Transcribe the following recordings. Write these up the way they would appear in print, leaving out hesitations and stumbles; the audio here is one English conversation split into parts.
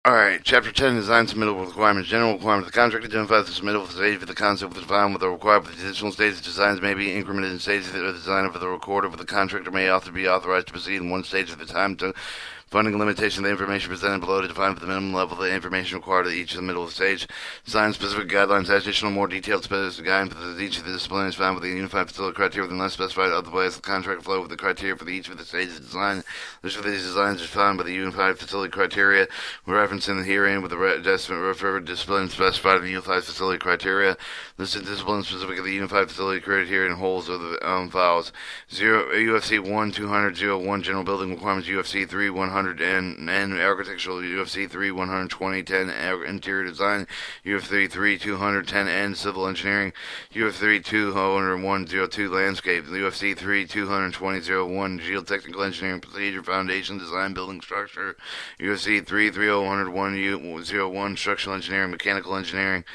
Alright, Chapter 10, Design Submittal Requirements. General requirements. The contract identifies the submittal for the stage for the concept with the design with the required for the additional stages. Designs may be incremented in stages of the design of the recorder with the contractor may also be authorized to proceed in one stage at a time to funding limitation of the information presented below to define the minimum level of the information required at each of the middle of the stage. Design specific guidelines. Additional, more detailed specific guidance for each of the disciplines found with the unified facility criteria within less specified otherwise the contract flow with the criteria for each of the stages of design. List of these designs is found by the unified facility criteria. We're referencing herein with the referred discipline specified in the unified facility criteria. Listed disciplines specific to the unified facility criteria and holes of the files. UFC 1 200 general building requirements. UFC 3 100 and architectural. UFC 3 120 10 interior design. UFC 3 210 and civil engineering. UFC 201 02 landscape. UFC 3 220 01 geotechnical engineering procedure foundation design building structure. UFC 3 301 01 structural engineering mechanical engineering.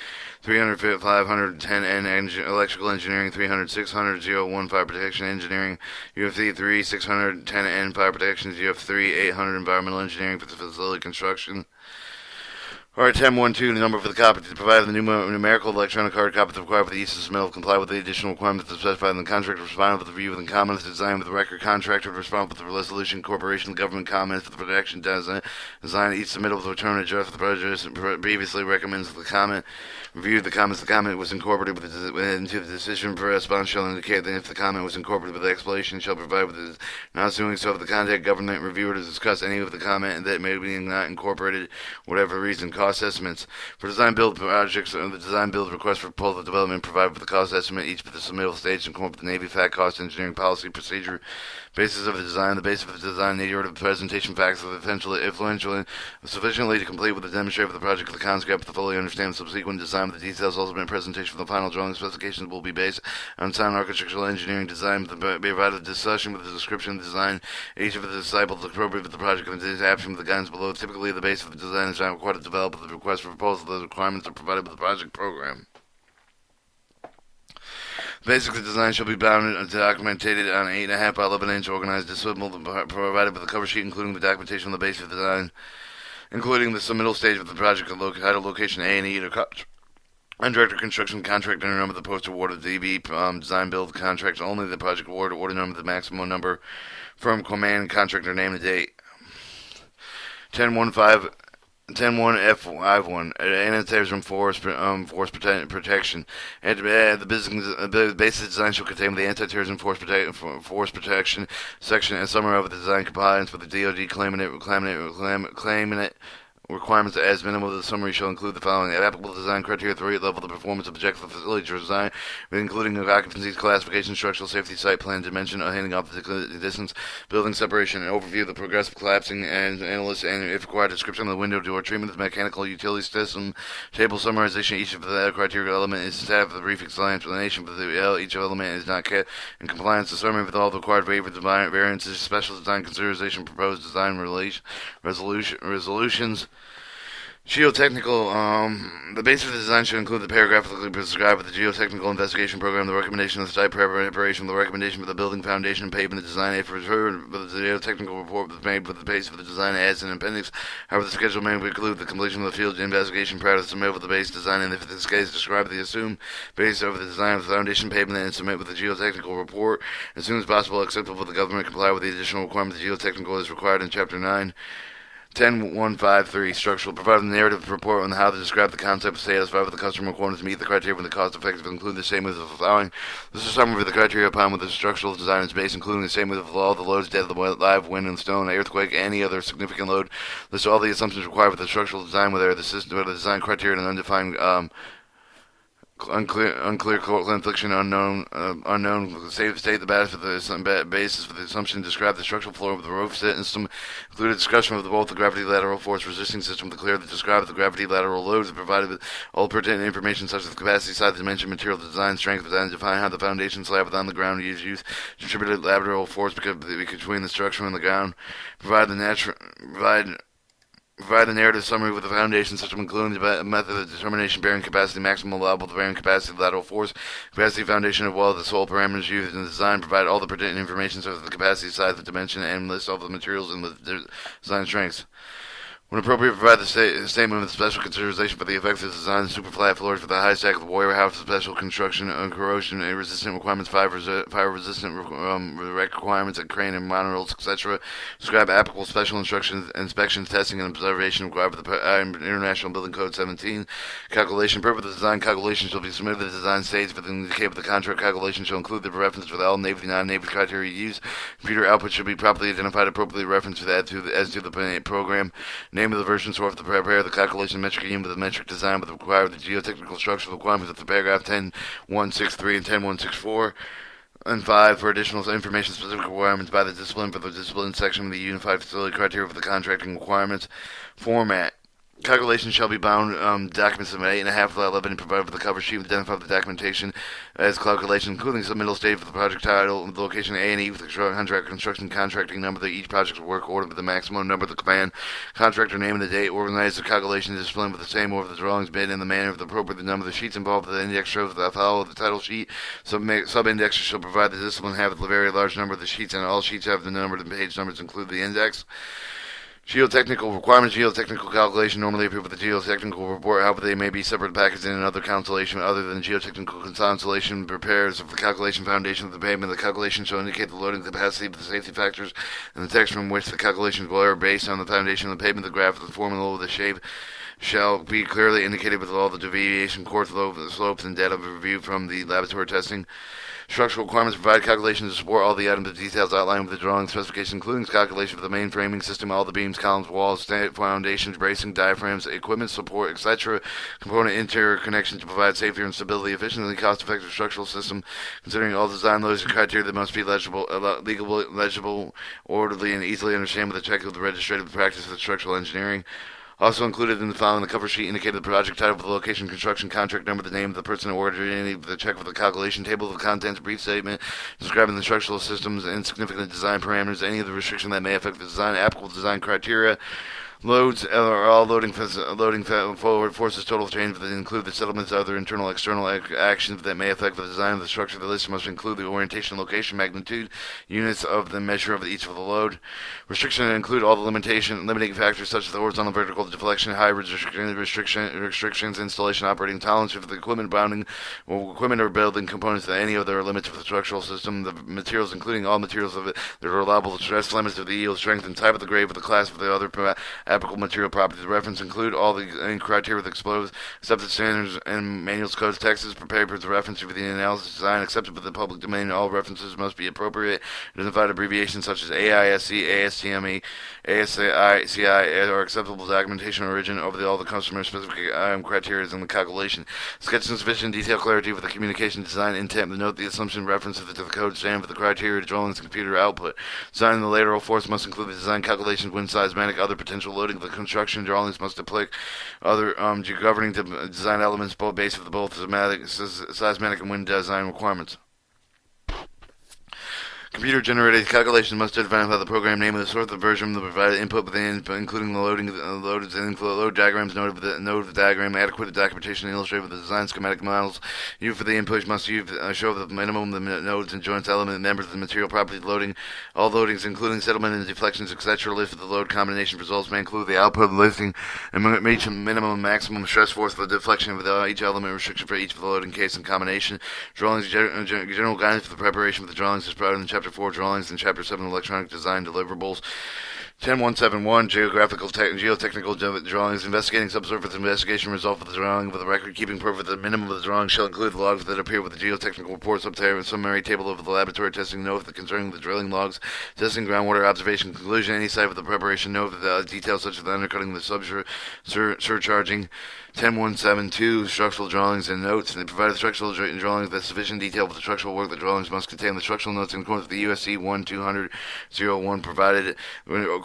300 510 and electrical engineering. 300 600 01 fire protection engineering. UFC 3 610 and fire protection. UF 3 800 environmental engineering for the facility construction. Alright, 10.1.2, the number for the copy to provide the numerical electronic hard copy required for the use of submittal comply with the additional requirements specified in the contract responded with the review within comments designed with the record contractor respond with the resolution corporation government comments for the protection design each submittal with return address the prejudice previously recommends the comment reviewed the comments the comment was incorporated into the decision for response shall indicate that if the comment was incorporated with the explanation shall provide with the not doing so if the contact government reviewer to discuss any of the comment that may be not incorporated whatever reason cost estimates for design build projects. The design build request for proposal development provide for the cost estimate each for the submittal stage and incorporate the Navy fact cost engineering policy procedure basis of the design. The basis of the design, nature of the presentation facts of the influential sufficiently to complete with the demonstration of the project of the concept to fully understand the subsequent design of the details. Ultimate presentation for the final drawing specifications will be based on sound architectural engineering design. Be provided discussion with the description of the design. Each of the disciples appropriate with the project and the option with the guidance below. Typically, the basis of the design is not required to develop the request for proposal. The requirements are provided with the project program. Basically, the design shall be bounded and documented on 8.5 by 11-inch organized disposable provided with a cover sheet including the documentation on the base of the design, including the submittal stage of the project title, location, A and E, or contractor construction contract under number the post award of DB design build contracts only the project award order number the maximum number firm command contractor name and date. 10.1.5 10.1F51 anti-terrorism force protection. And the basic design shall contain the anti-terrorism force protection section and summary of the design compliance with the DoD claiming it requirements as minimum of the summary shall include the following applicable design criteria: the rate level, the performance objective of the facility design, including occupancy, classification, structural safety, site plan, dimension, handing off the distance, building separation, and overview of the progressive collapsing, and analyst, and if required, description of the window door treatment of the mechanical utility system, table summarization. Each of the criteria element is staff of the brief explanation for the each element is not kept in compliance. The summary with all the required waiver variances, special design consideration, proposed design resolutions. Geotechnical, the base of the design should include the paragraphically prescribed with the geotechnical investigation program, the recommendation of the site preparation, the recommendation for the building foundation and pavement design, if referred with the geotechnical report made with the base of the design as an appendix. However, the schedule may include the completion of the field investigation prior to the submit with the base design, and if this case describe the assumed base of the design of the foundation pavement and submit with the geotechnical report as soon as possible, acceptable with the government, comply with the additional requirements the geotechnical is required in Chapter 9. 10.153 structural. Provide a narrative report on how to describe the concept of satisfied with the customer requirements to meet the criteria when the cost effective include the same with the following. This is a summary of the criteria upon which the structural design is based, including the same with all the loads, dead, live, wind and stone, earthquake, any other significant load. List all the assumptions required with the structural design, whether the system or the design criteria and undefined unclear confliction, unknown. State the basis for the assumption. Describe the structural floor of the roof system. Include a discussion of both the gravity lateral force resisting system. Declare that describe the gravity lateral loads. Provided with all pertinent information such as the capacity, size, dimension, material, design, strength, and define how the foundation slab on the ground is used. Distributed lateral force between the structure and the ground. Provide a narrative summary with the foundation system, including the method of determination, bearing capacity, maximum allowable bearing capacity, lateral force, capacity foundation of well, the sole parameters used in the design. Provide all the pertinent information such as the capacity, size, the dimension, and list all the materials and the design strengths. When appropriate, provide the statement with special consideration for the effects of design of super flat floors for the high stack of the warehouse, special construction, corrosion resistant requirements, fire resistant requirements at crane and monorails, etc. Describe applicable special instructions, inspections, testing, and observation required for the International Building Code 17. Calculation purpose of the design calculation shall be submitted to the design stage within the indicated the contract calculation shall include the reference for all Navy non-Navy criteria used. Computer output should be properly identified, appropriately referenced for that as to the program. Name of the version source to prepare the calculation metric unit with the metric design with the required geotechnical structural requirements of the paragraph 10.163 and 10.164. And 5, for additional information specific requirements by the discipline for the discipline section of the Unified Facility Criteria for the contracting requirements. Format. Calculations shall be bound documents of 8.5 by 11 and provided with the cover sheet with identify the documentation as calculation, including submittal state for the project title, the location A&E with the contract construction contracting number, each project's work order with the maximum number of the command, contractor name and the date, organize the calculation discipline with the same order of the drawings bid in the manner of the appropriate number of the sheets involved with the index shows the follow the title sheet. Sub-indexers shall provide the discipline have a very large number of the sheets and all sheets have the number of the page numbers include the index. Geotechnical requirements, geotechnical calculation normally appear with the geotechnical report, however they may be separate packaged in another constellation other than geotechnical constellation prepares of the calculation foundation of the pavement. The calculation shall indicate the loading capacity of the safety factors and the text from which the calculations are based on the foundation of the pavement. The graph of the formula of the shape shall be clearly indicated with all the deviation, course slopes, and data reviewed from the laboratory testing. Structural requirements provide calculations to support all the items and details outlined with the drawing specification, including calculation for the main framing system, all the beams, columns, walls, foundations, bracing, diaphragms, equipment support, etc. Component interior connections to provide safety and stability, efficiently cost-effective structural system, considering all design loads and criteria that must be legible, orderly, and easily understandable with the check of the registrative practice of structural engineering. Also included in the file on the cover sheet indicated the project title for the location, construction, contract number, the name of the person ordering the check for the calculation, table of contents, brief statement describing the structural systems and significant design parameters, any of the restriction that may affect the design, applicable design criteria. Loads are all loading forward forces total change that include the settlements of other internal external actions that may affect the design of the structure. The list must include the orientation, location, magnitude, units of the measure of each of the load. Restriction include all the limiting factors such as the horizontal, vertical deflection, height restrictions, installation, operating tolerance for the equipment bounding, equipment or building components that any of their limits of the structural system. The materials, including all materials of it that are allowable to stress limits of the yield, strength, and type of the grade with the class of the other applicable material properties. The reference include all the criteria that exposed, accepted standards and manuals, codes, texts, prepared with reference to the analysis design, accepted with the public domain. All references must be appropriate. Identified abbreviations such as AISC, ASTME, ASCI, or acceptable documentation origin over all the customer specific criteria in the calculation. Sketch in sufficient detail clarity with the communication design intent. Note the assumption references to the code stand for the criteria, drawings, and computer output. Design in the lateral force must include the design calculations, wind seismic, other potential loading of the construction drawings must apply other governing design elements, both base of both seismic and wind design requirements. Computer-generated calculations must identify the program name of the source of the version, the provided input within, including the load diagrams, note of the diagram, adequate documentation, illustrated with the design schematic models. Used for the input must show the minimum the nodes and joints element members of the material property loading. All loadings, including settlement and deflections, etc. List of the load combination results may include the output listing and reach a minimum and maximum stress force for the deflection with each element restriction for each of the loading case and combination. Drawings, general guidance for the preparation of the drawings is provided in Chapter 4 Drawings and Chapter 7 Electronic Design Deliverables. 10171 Geotechnical Drawings. Investigating subsurface investigation result of the drawing with the record keeping proof of the minimum of the drawing shall include the logs that appear with the geotechnical report summary table of the laboratory testing note concerning the drilling logs, testing groundwater observation conclusion, any site with the preparation note of the details such as the undercutting, the surcharging. 10172 Structural drawings and notes. They provide the structural drawings with sufficient detail for the structural work. The drawings must contain the structural notes in accordance with the USC 1200-01 provided.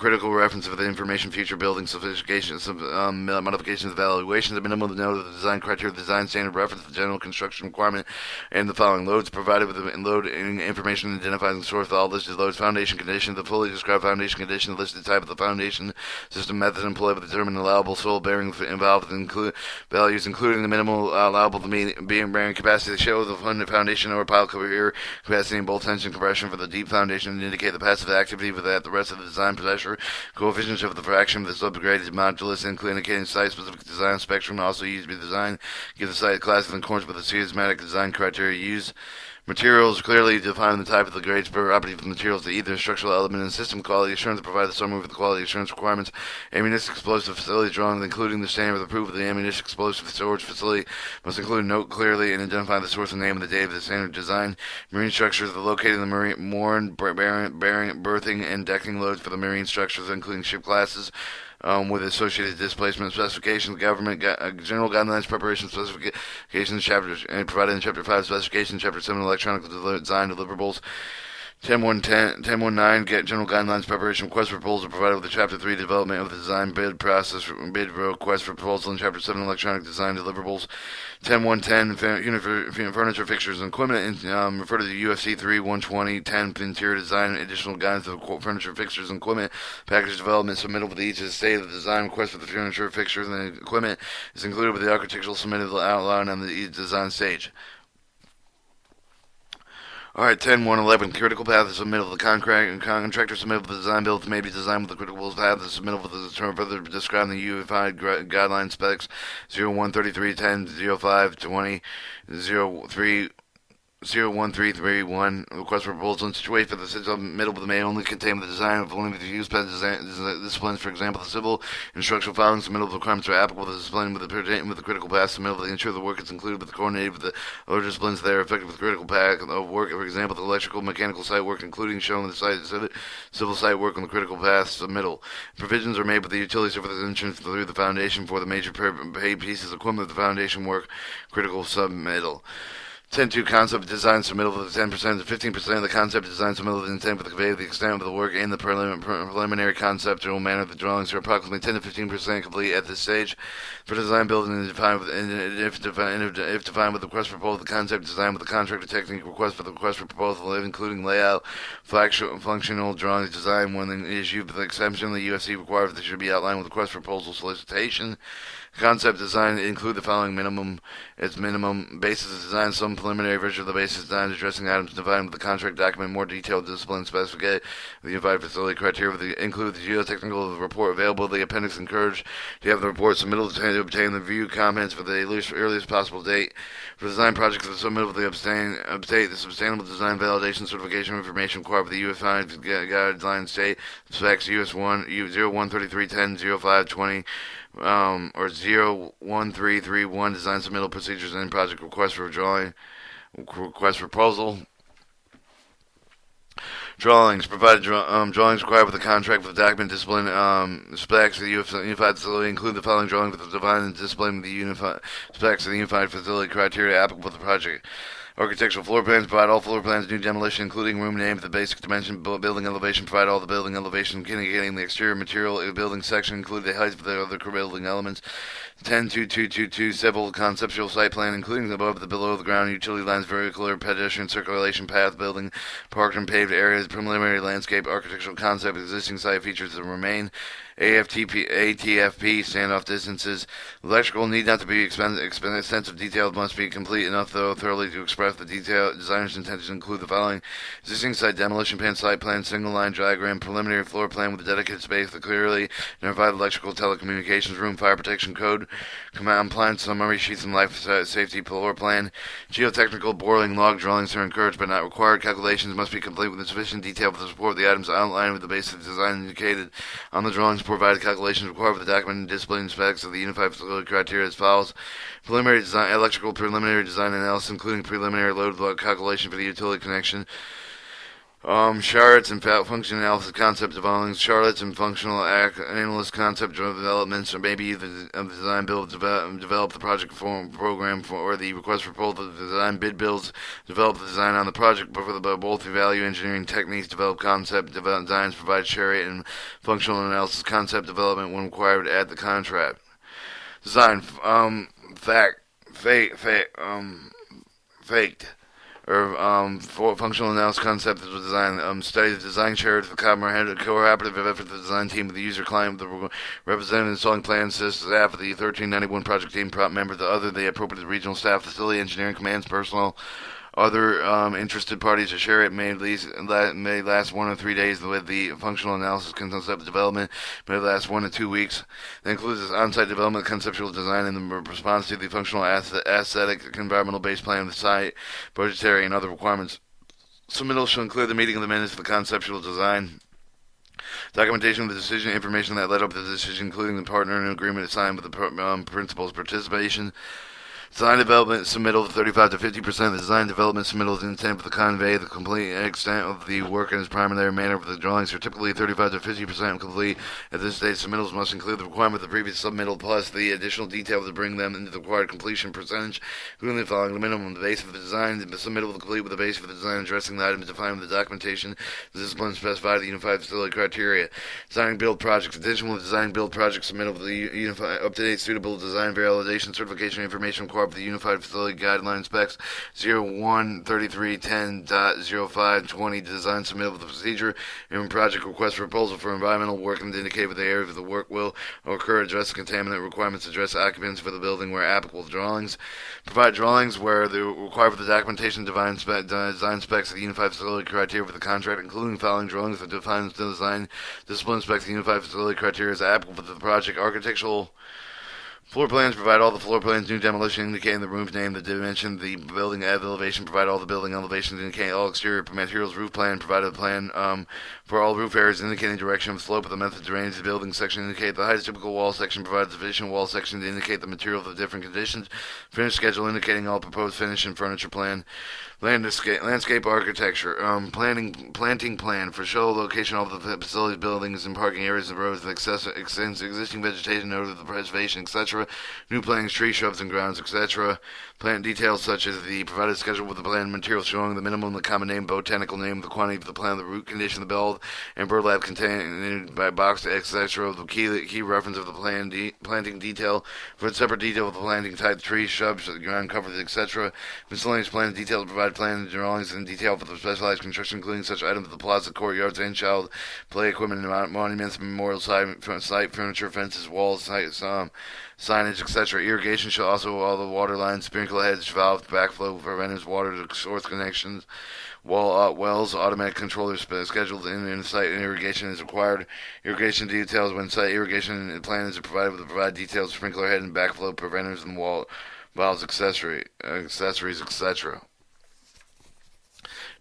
Critical reference of the information, future building sophistications, modifications, evaluations, the minimum note of the design criteria, the design standard reference, the general construction requirement, and the following loads provided with the load information identifying the source of all listed loads, foundation condition, the fully described foundation condition, the listed type of the foundation system, method employed with determine allowable soil bearing involved include values, including the minimal allowable being bearing capacity to show the foundation or pile cover here, capacity and bolt tension compression for the deep foundation, and indicate the passive activity with that the rest of the design pressure. coefficients of the fraction of the subgraded modulus, indicating site-specific design spectrum, also used to be designed. Give the site classes in accordance with the systematic design criteria used. Materials clearly define the type of the grades property of the materials, either structural element and system quality assurance to provide the summary of the quality assurance requirements. Ammunition explosive facility drawing, including the standard of proof of the ammunition explosive storage facility, must include a note clearly and identify the source and name and the date of the standard design. Marine structures are located in the marine, mooring, berthing, and decking loads for the marine structures, including ship classes. With associated displacement specifications, government general guidelines, preparation specifications, chapters, and provided in Chapter 5 specifications, Chapter 7 electronic design deliverables. 10.19 get general guidelines preparation request for proposal provided with the Chapter 3 development of the design bid process bid request for proposal in Chapter 7 electronic design deliverables. 10.110 furniture fixtures and equipment refer to the UFC 3.120 10 interior design additional guidance for furniture fixtures and equipment package development submitted with each of the state of the design request for the furniture fixtures and equipment is included with the architectural submitted outline on the design stage. Alright, 10.111. Critical path is submitted with the contractor submitted with the design build may be designed with the critical path is submitted with the term further described in the unified guideline specs 0133100520 01331. Request for proposal in situation for the system middle may only contain the design of only the use disciplines, for example, the civil and structural filings, the middle requirements are applicable to the discipline with the critical path, the middle of the ensure the work is included with the coordinated with the other disciplines that are effective with critical path of work, for example, the electrical, mechanical site work, including showing the site civil site work on the critical path, submittal. Provisions are made with the utilities for the entrance through the foundation for the major paid pieces of equipment of the foundation work, critical submittal. 10.2 concept design submittal with 10% to 15% of the concept design submittal with intent for the convey of the extent of the work in the preliminary conceptual manner. The drawings are approximately 10 to 15% complete at this stage. For design building and if defined with the request for proposal, the concept design with the contractor technique request for the request for proposal, including layout, functional drawings design when issued with the exception the UFC requires that should be outlined with the request for proposal solicitation. Concept design include the following minimum basis of design, some preliminary version of the basis design addressing items defined with the contract document, more detailed discipline specification, the unified facility criteria include the geotechnical report available. The appendix encouraged to have the report submitted to obtain the review comments for the earliest possible date. For design projects, the submittal of the update the sustainable design validation certification information required for the unified guidelines state specs US 0133100520 or 01331 design submittal procedures and project request for request proposal. Drawings provided. Drawings required with the contract with the document discipline specs of the unified facility include the following drawings with the defined and discipline of the unified specs of the unified facility criteria applicable to the project. Architectural floor plans provide all floor plans, new demolition, including room name, the basic dimension, building elevation, provide all the building elevation, indicating the exterior material, building section, include the height of the other building elements. 10.2.2.2 civil conceptual site plan, including above the below the ground utility lines, vehicular, pedestrian circulation path, building, parked and paved areas, preliminary landscape, architectural concept, existing site features that remain. ATFP, standoff distances. Electrical need not to be extensive details must be complete enough, though, thoroughly to express the designer's intentions include the following. Existing site demolition plan, site plan, single line diagram, preliminary floor plan with a dedicated space, the clearly identified electrical telecommunications room, fire protection code, compliance summary sheets and life safety floor plan. Geotechnical boring log drawings are encouraged but not required. Calculations must be complete with sufficient detail for the support of the items outlined with the basic design indicated on the drawings. Provided calculations required for the document and discipline specs of the unified facility criteria as follows. Preliminary design, electrical preliminary design analysis, including preliminary load calculation for the utility connection. Charlottes and function analysis concept development. Charlottes and functional analyst concept developments, or maybe the design build develop the project program or the request for proposal. The design bid builds develop the design on the project, but for both the value engineering techniques develop concept designs, provide chariot and functional analysis concept development when required at the contract. Design faked. Or for functional analysis concept of design, study the design chair to the cooperative effort of the design team with the user client, the representative installing plan staff of the 1391 project team, prop member, the appropriate regional staff, facility engineering commands, personnel, Other interested parties to share it may last 1 or 3 days with the functional analysis concept development may last 1 to 2 weeks. That includes on-site development, conceptual design, and the response to the functional aesthetic, environmental-based plan of the site, budgetary, and other requirements. Submittal shall include the meeting of the minutes of the conceptual design, documentation of the decision, information that led up to the decision, including the partner and agreement signed with the principal's participation. Design development submittal 35 to 50%. The design development submittal is intent for the convey the complete extent of the work in its primary manner of the drawings are typically 35 to 50% complete. At this stage, submittals must include the requirement of the previous submittal plus the additional detail to bring them into the required completion percentage, including the following: the minimum, the base of the design, the submittal will complete with the base of the design addressing the items defined with the documentation, the discipline specified the unified facility criteria. Designing build projects. Additional design build project submittal with the unified up-to-date suitable design validation certification information required for the Unified Facility Guideline Specs 013310.0520 design submittal with the procedure and project request for proposal for environmental work and indicate what the area of the work will occur, address the contaminant requirements, address occupants for the building where applicable, drawings, provide drawings where they require for the documentation, design specs of the Unified Facility Criteria for the contract, including following drawings that define the design discipline specs of the Unified Facility Criteria as applicable for the project. Architectural floor plans provide all the floor plans, new demolition indicating the room's name, the dimension, the building elevation, provide all the building elevations indicating all exterior materials, roof plan, provide a plan for all roof areas indicating direction of slope of the method drainage of the building section, indicate the height of typical wall section, provide sufficient wall section to indicate the material of the different conditions, finish schedule indicating all proposed finish and furniture plan. Landscape architecture, planting plan for show location of the facilities, buildings, and parking areas of roads that extends existing vegetation in order to the preservation, etc. New plantings, tree shrubs, and grounds, etc. Plant details such as the provided schedule with the plant materials showing the minimum, the common name, botanical name, the quantity of the plant, the root condition of the bulb, and burlap contained by box, etc. The key reference of the planting detail for a separate detail of the planting type, trees, shrubs, ground covers, etc. Miscellaneous plant details provide plan drawings in detail for the specialized construction, including such items as the plaza, courtyards, and child play equipment, monuments, memorial site furniture, fences, walls, signage, etc. Irrigation shall also all the water lines, sprinkler heads, valves, backflow preventers, water to source connections, wells, automatic controllers scheduled in site and irrigation is required. Irrigation details when site irrigation plan is provided with the provide details, sprinkler head and backflow preventers and valves, accessories, etc.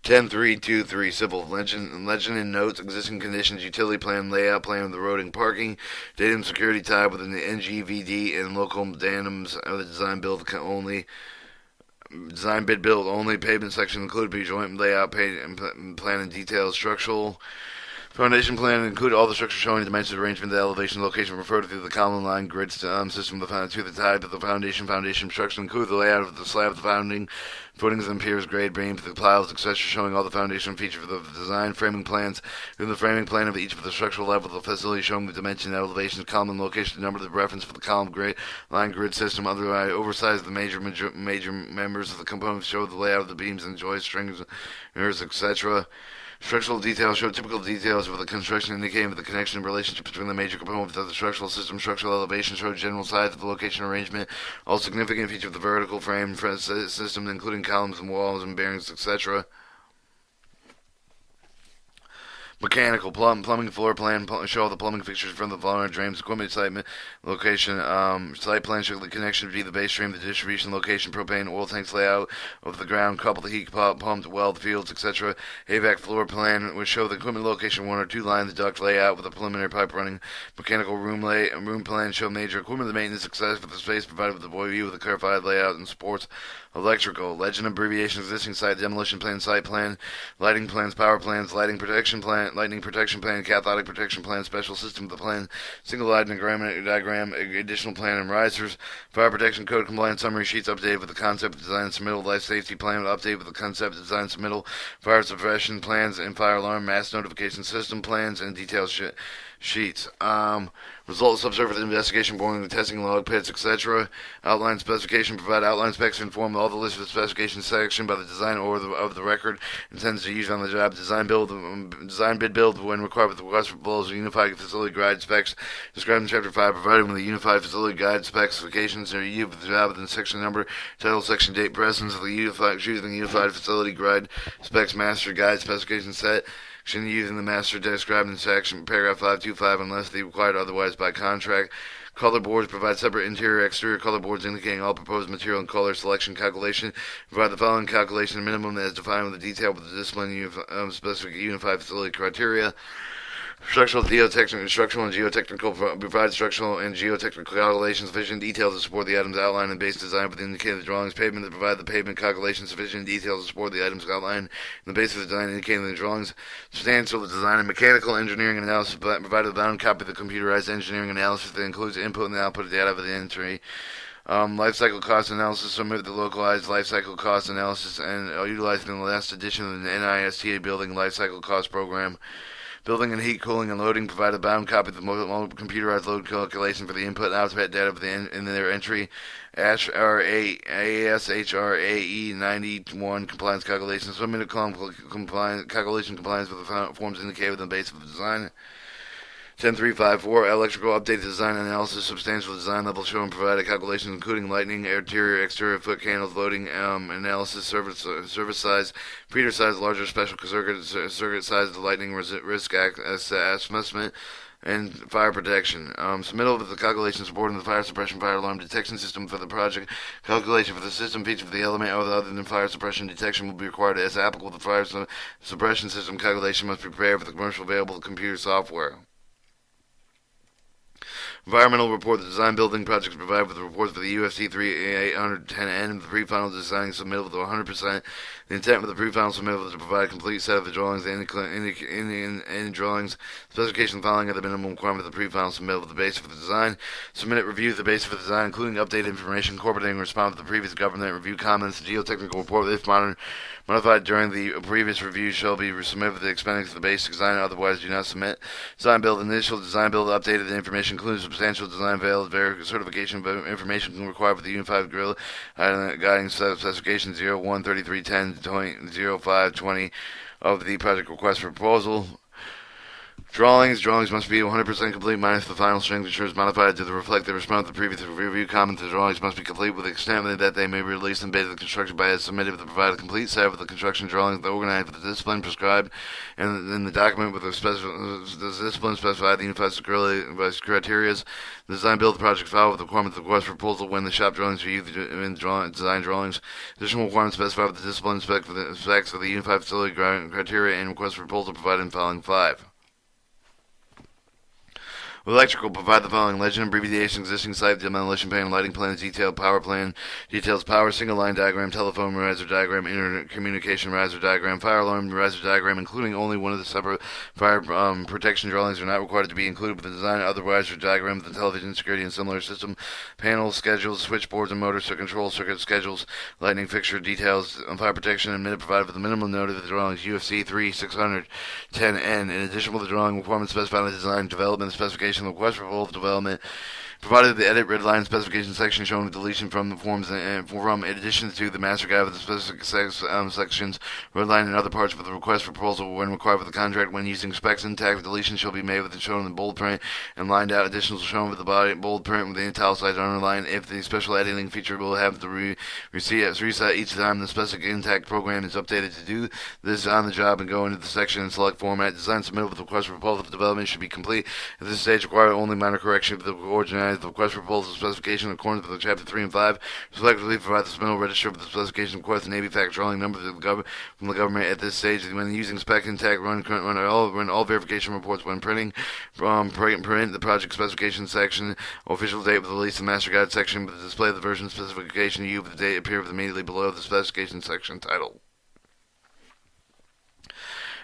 10.3.2.3 Civil Legend and Notes Existing Conditions Utility Plan Layout Plan of the Road and Parking Datum Security Type within the NGVD and local datums of the design bid build only pavement section include joint layout plan and details structural foundation plan include all the structure showing dimensions, arrangement, the elevation, location referred to the column line grid system of to the type of the foundation structure include the layout of the slab of the founding, footings and piers, grade beams, the piles, etc., showing all the foundation features of the design, framing plans, and the framing plan of each of the structural levels of the facility showing the dimension, elevation, column, and location, number of the reference for the column grade line grid system, otherwise oversized the major members of the components show the layout of the beams and joists, strings, etc. Structural details show typical details of the construction indicating the connection and relationship between the major components of the structural system. Structural elevation shows general size of the location arrangement, all significant features of the vertical frame system, including columns and walls and bearings, etc. Mechanical, plumbing floor plan, show all the plumbing fixtures from the floor, drains, equipment site location, site plan show the connection between the base stream, the distribution location, propane, oil tanks layout of the ground, couple the heat pump, well, the fields, etc. HVAC floor plan which show the equipment location, one or two lines, duct layout with a preliminary pipe running. Mechanical room plan show major equipment, the maintenance success for the space provided with the boy view with a clarified layout and supports. Electrical, legend abbreviation, existing site, demolition plan, site plan, lighting plans, power plans, lightning protection plan, cathodic protection plan, special system of the plan, single line diagram, additional plan and risers, fire protection code compliance summary sheets updated with the concept design submittal, life safety plan updated with the concept design submittal, fire suppression plans and fire alarm mass notification system plans and details sheets. Results of subsurface investigation, boring, testing, log pits, etc. Outline specification, provide outline specs to inform all the list of the specification section by the design or of the record intends to use on the job. Design bid build when required with the request for proposal. Unified facility guide specs described in Chapter 5, provided with the unified facility guide specifications are used with the job within section number, title, section, date, presence of the using the unified facility guide specs master guide specification set. Using the master described in section paragraph 525 unless they required otherwise by contract. Color boards provide separate interior exterior color boards indicating all proposed material and color selection calculation. Provide the following calculation minimum as defined with the detail with the discipline specific unified facility criteria. Structural and geotechnical provide structural and geotechnical calculations sufficient details to support the items outlined in base design with the indicated drawings. Pavement to provide the pavement calculations sufficient details to support the items outlined in the base of the design indicated in the drawings. Substantial design and mechanical engineering analysis provided a bound copy of the computerized engineering analysis that includes input and output data of the entry. Life cycle cost analysis, submit the localized life cycle cost analysis and utilizing the last edition of the NISTA building life cycle cost program. Building and heat, cooling, and loading provide a bound copy of the computerized load calculation for the input and output data in their entry. ASHRAE 91 compliance calculations. Submit calculation compliance with the forms indicated within the base of the design. 10354 electrical updated design analysis, substantial design level shown provided calculations including lighting, interior, exterior foot candles, loading analysis, service size, feeder size, larger special circuit size, the lightning risk assessment, and fire protection. Submittal of the calculation supporting the fire suppression fire alarm detection system for the project. Calculation for the system feature for the element other than fire suppression detection will be required as applicable. The fire suppression system calculation must be prepared for the commercial available computer software. Environmental report. The design building projects provided with the reports for the UFC 3810N. The pre-final design submittal with 100%. The intent of the pre-final submittal is to provide a complete set of the drawings and any drawings. Specification following are the minimum requirement of the pre-final submittal with the basis for the design. Submit review the basis for the design, including updated information, incorporating response to the previous government review comments. The geotechnical report, if modified during the previous review, shall be submitted with the expense of the basic design. Otherwise, do not submit. Design build. Initial design build updated the information, including substantial design valid certification of information required for the unified grill guiding specification 013310.0520 of the project request for proposal. Drawings must be 100% complete minus the final strength ensures modified to reflect the response to the previous review comment. The drawings must be complete with the extent that they may be released and based on the construction by as submitted to provide a complete set of the construction drawings organized with the discipline prescribed and in the document with the discipline specified the unified criteria. The design build project file with the requirement of the request for proposal when the shop drawings are used in design drawings. Additional requirements specified with the discipline specs for the unified facility criteria and request for proposal provided in following 5. With electrical, provide the following legend, abbreviation, existing site, demolition plan, lighting plan, detailed power plan, details power, single line diagram, telephone riser diagram, internet communication riser diagram, fire alarm riser diagram, including only one of the separate fire protection drawings are not required to be included with the design. Other riser diagram of the television, security, and similar system, panels, schedules, switchboards, and motors to control circuit schedules, lightning fixture details, fire protection, and minute provided with the minimum note of the drawings UFC 3610N. In addition, with the drawing requirements specified in the design, development, specification, the request for full development, provided the edit red line specification section showing the deletion from the forms and from in addition to the master guide with the specific sections, red line and other parts of the request for proposal when required for the contract. When using specs intact, deletion shall be made with the shown in bold print and lined out. Additional shown with the body bold print with the italicized underline. If the special editing feature will have to reset each time the specific intact program is updated. To do this on the job and go into the section and select format. Design submitted with the request for proposal development should be complete. At this stage, require only minor correction of the organized the request for proposal specification in accordance with Chapter 3 and 5. Selectively provide the submittal register with the specification request and AV fact drawing numbers from the government at this stage. When using spec intact, run all verification reports when printing. Print the project specification section, official date with the release of master guide section with the display of the version specification U with the date appear immediately below the specification section title.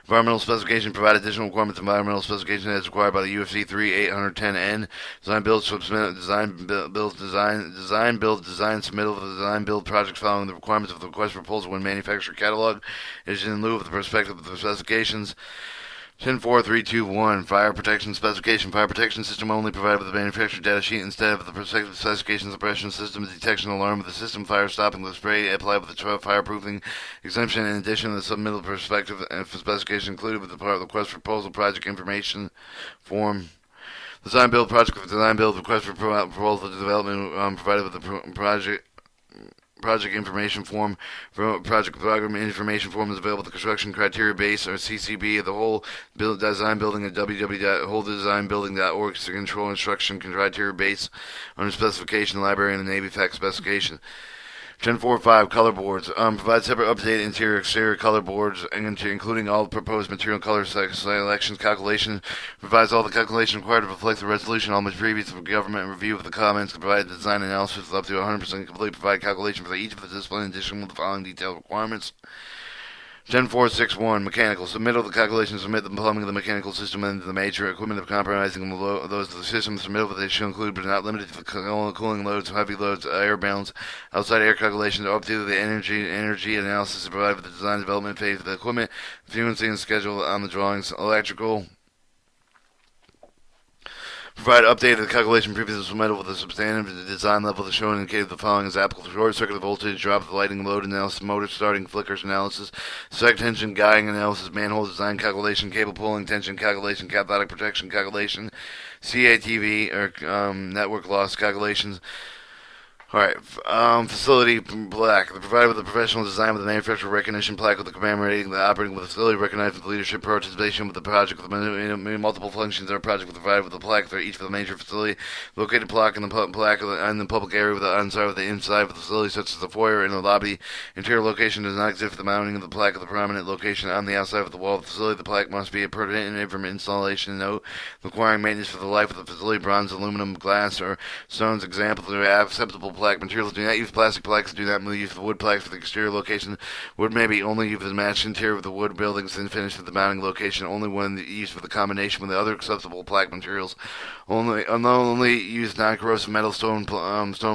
Environmental specification provide additional requirements. Environmental specification as required by the UFC 3810N. Design build submit design build design submittal of the design build project following the requirements of the request for proposal when manufacturer catalog is in lieu of the perspective of the specifications. 10.4.3.2.1 Fire Protection Specification. Fire protection system only provided with the manufacturer data sheet instead of the protective specification suppression system detection alarm with the system fire stopping with spray applied with the fireproofing exemption. In addition, the submittal perspective and specification included with the part of the request for proposal project information form. Design build project with design build request for proposal development provided with the project information form. Project program information form is available at the construction criteria base or CCB of the whole design building at www.wholedesignbuilding.org to control instruction criteria base under specification library and the Navy fact specification. 10.4.5 Color boards. Provide separate updated interior exterior color boards, including all proposed material color selections. Calculation provides all the calculations required to reflect the resolution on which previous government review of the comments. Provide design analysis with up to 100% complete. Provide calculation for each of the discipline in addition with the following detailed requirements. 10.4.6.1 Mechanical. Submittal of the calculations. Submit the plumbing of the mechanical system and the major equipment of compromising those of the system. Submittal that they should include but not limited to the cooling loads, heavy loads, air balance, outside air calculations, up to the energy analysis to provide for the design development phase of the equipment, frequency and schedule on the drawings, electrical. Provide updated calculation previously submitted with a substantive design level to show and indicate the following is applicable: short circuit voltage, drop of the lighting load analysis, motor starting flickers analysis, select tension guiding analysis, manhole design calculation, cable pulling tension calculation, cathodic protection calculation, CATV or network loss calculations. Alright, facility plaque. Provided with a professional design with a manufacturer recognition plaque with the commemorating the operating with the facility recognized with leadership participation with the project with multiple functions of a project with provided with a plaque for each of the major facility. Located plaque in the plaque in the public area with the inside of the facility, such as the foyer and the lobby. Interior location does not exist for the mounting of the plaque of the prominent location on the outside of the wall of the facility. The plaque must be a pertinent from installation note requiring maintenance for the life of the facility. Bronze, aluminum, glass, or stones. Examples are acceptable plaque materials. Do not use plastic plaques. Do not use the wood plaques for the exterior location. Wood may be only used as matched interior of the wood buildings and finished with the mounting location. Only when used for the combination with the other acceptable plaque materials. Only use non-corrosive metal stone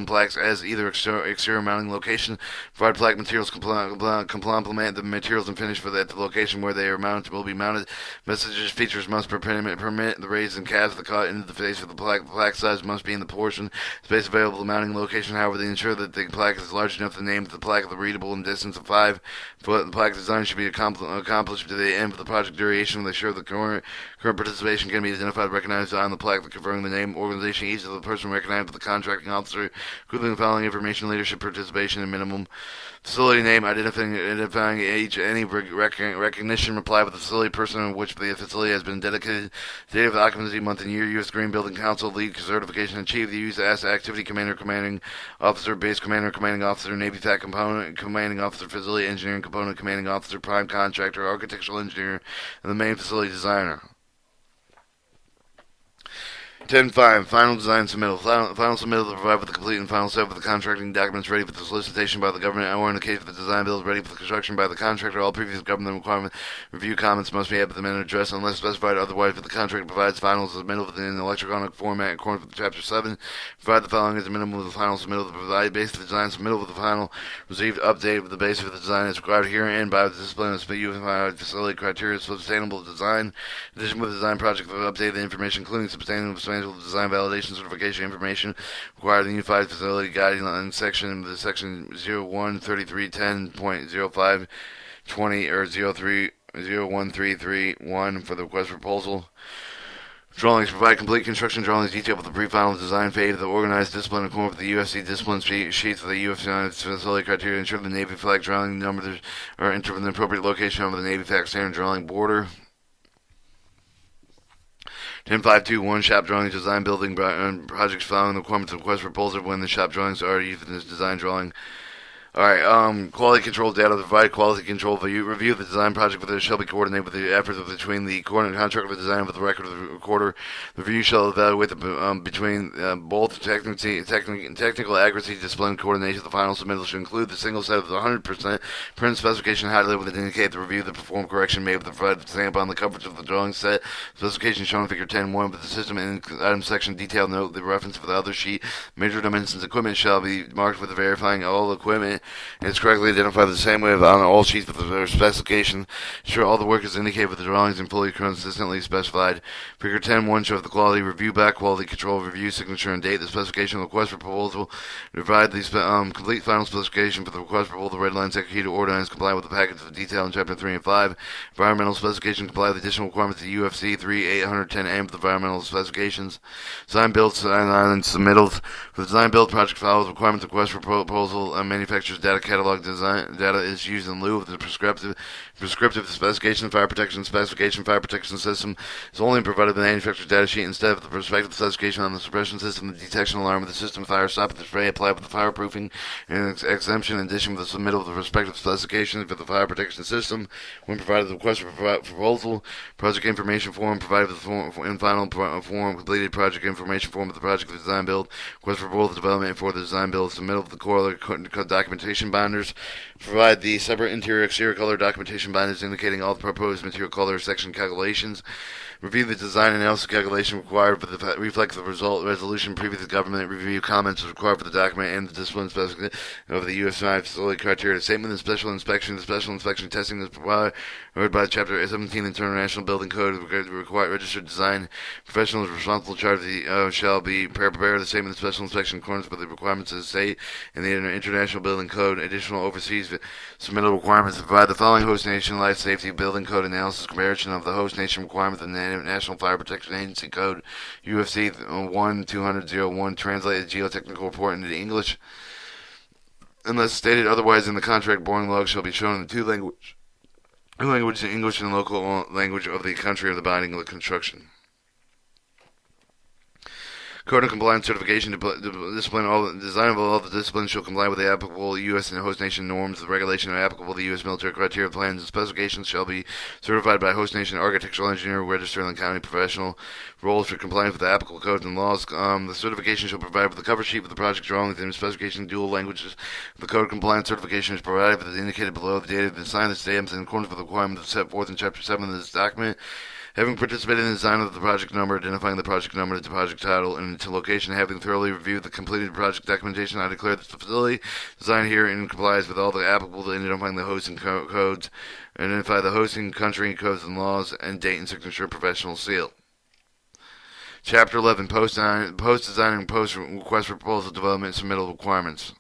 plaques as either exterior mounting location. Provide plaque materials complement the materials and finish at the location where they are mounted will be mounted. Messages features must permit the raise and cast the cut into the face of the plaque. The plaque size must be in the portion space available to mounting location. However, they ensure that the plaque is large enough to name the plaque of the readable in distance of 5 foot. The plaque design should be accomplished to the end of the project duration. To ensure the current participation can be identified and recognized on the plaque, confirming the name, organization, each of the person recognized with the contracting officer, including the following information: leadership participation and minimum. Facility name, identifying each any recognition reply with the facility person in which the facility has been dedicated, date of occupancy, month and year, U.S. Green Building Council, lead certification achieved, the use as activity commander, commanding officer, base commander, commanding officer, Navy FAC component, commanding officer, facility engineering component, commanding officer, prime contractor, architectural engineer, and the main facility designer. 10.5 Final design submittal. Final submittal to provide with the complete and final set of the contracting documents ready for the solicitation by the government, or in the case of the design build ready for the construction by the contractor. All previous government requirement review comments must be had by the manner addressed unless specified otherwise. If the contractor provides final submittal within an electronic format in accordance with Chapter 7, provide the following as a minimum of the final submittal to provide base of the design submittal with the final received update with the base of the design as required herein by the discipline of unified facility criteria sustainable design. In addition, with the design project for update the information including substantial design validation certification information required in the Unified Facility Guideline section, the section 013310.0520 or 0301331 for the request proposal. Drawings. Provide complete construction drawings detailed with the pre-final design phase of the organized discipline in accordance with the UFC discipline sheets of the UFC facility criteria. Ensure the Navy flag drawing numbers are entered in the appropriate location over the Navy flag standard drawing border. 10.5.2.1 Shop drawings, design building projects following the requirements of request proposal when the shop drawings are used in this design drawing. Alright, quality control data. Provide quality control review the design project with it shall be coordinated with the efforts between the contractor of the design with the record of the recorder. The review shall evaluate the between both technical accuracy, discipline, coordination. The final submittal should include the single set of the 100% print specification highlighted with it to indicate the review the performed correction made with the provided stamp on the coverage of the drawing set. Specification shown in Figure 10.1 with the system in item section detailed note the reference for the other sheet. Major dimensions equipment shall be marked with verifying all equipment It's correctly identified the same way on all sheets with their specification. Ensure all the work is indicated with the drawings and fully consistently specified. Figure 10.1 shows the quality review back, quality control review, signature and date. The specification of the request for proposal. Provide the complete final specification for the request for proposal. Red lines executed ordinance comply with the package of detail in Chapter 3 and 5. Environmental specification comply with the additional requirements of UFC 3810M for the environmental specifications. Design build and submittals. For the design build project follows requirements request for proposal and manufacturer's data catalog. Design data is used in lieu of the prescriptive specification. Fire protection system is only provided with the manufacturer's data sheet instead of the prospective specification on the suppression system. The detection alarm of the system fire stop at the spray applied with the fireproofing and exemption in addition with the submittal of the respective specifications for the fire protection system. When provided the request for proposal, project information form provided with the form in final form completed project information form of the project of the design build. Request for proposal development for the design build. Submittal of the core documentation binders. Provide the separate interior exterior color documentation binders indicating all the proposed material color section calculations. Review the design analysis calculation required for the reflect the result resolution. Previous government review comments required for the document and the discipline specification of the USI facility criteria. Statement of special inspection. The special inspection testing is provided by Chapter 17 International Building Code. Required registered design professionals responsible charge of the shall be prepare the statement of special inspection in accordance with the requirements of the state and the International Building Code. Additional overseas submittal requirements to provide the following host nation life safety building code analysis comparison of the host nation requirements and the National Fire Protection Agency Code UFC 1-200-01 translated geotechnical report into English. Unless stated otherwise in the contract, boring logs shall be shown in two languages, English and local language of the country of the binding of the construction. Code of compliance certification discipline. All the design of all the disciplines shall comply with the applicable U.S. and host nation norms. The regulation applicable to the U.S. military criteria, plans, and specifications shall be certified by host nation architectural engineer, registered in the county professional. Roles for compliance with the applicable codes and laws. The certification shall provide with the cover sheet with the project drawings and specification in dual languages. The code of compliance certification is provided with as indicated below. The date of the signed stamps in accordance with the requirements set forth in Chapter 7 of this document. Having participated in the design of the project number, identifying the project number, the project title, and its location, having thoroughly reviewed the completed project documentation, I declare that the facility designed herein complies with all the applicable to identifying the hosting codes, identify the hosting country codes and laws, and date and signature professional seal. Chapter 11, Post design and post request for proposal development submittal requirements.